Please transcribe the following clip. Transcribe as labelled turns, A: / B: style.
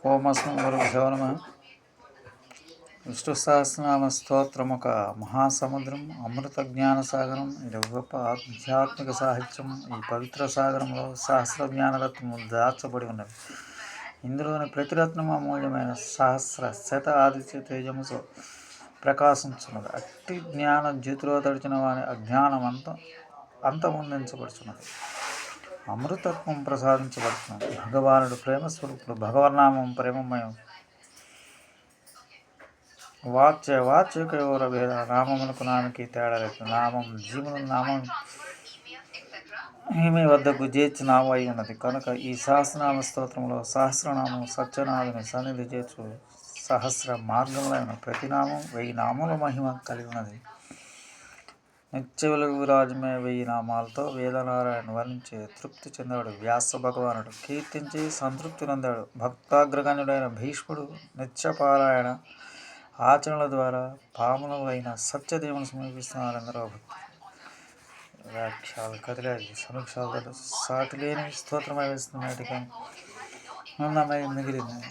A: ఓమస్మం గురుభ్యో నమ. విష్ణు సహస్రనామ స్తోత్రం ఒక మహాసముద్రం, అమృత జ్ఞానసాగరం. ఇది గొప్ప ఆధ్యాత్మిక సాహిత్యం. ఈ పవిత్ర సాగరంలో సహస్ర జ్ఞానరత్నము దాచబడి ఉన్నది. ఇందులోని ప్రతిరత్నము అమూల్యమైన సహస్ర శత ఆదిత్య తేజముతో ప్రకాశించున్నది. అట్టి జ్ఞాన జ్యోతిలో తడిచిన వాని అజ్ఞానం అంతమొందించబడుచున్నది, అమృతత్వం ప్రసాదించబడుతున్నది. భగవానుడు ప్రేమస్వరూపుడు. భగవన్నామం ప్రేమమయం. వాచ్యకయోర భేద. నామమునకు నామకి తేడా లేదు. నామం జీవును నామం ఈమె వద్దకు చేర్చి నామం అయి ఉన్నది కనుక ఈ సహస్రనామ స్తోత్రంలో సహస్రనామం సత్యనాథుని సన్నిధి చేర్చు సహస్ర మార్గములైన ప్రతినామం 1000 నామముల మహిమ కలిగి ఉన్నది. నిత్య వెలుగు విరాజమే 1000 నామాలతో వేదనారాయణ వర్ణించి తృప్తి చెందాడు వ్యాస భగవానుడు. కీర్తించి సంతృప్తి నొందాడు భక్తాగ్రగణ్యుడైన భీష్ముడు. నిత్యపారాయణ ఆచరణల ద్వారా పాముల అయిన సత్యదేవుని సమీపిస్తున్నారు ఎందరో భక్తులు. వ్యాఖ్యలు కదిలాయి, సమీక్షలతో సాటి లేని స్తోత్రమై వేస్తున్న నాటికి మిగిలింది.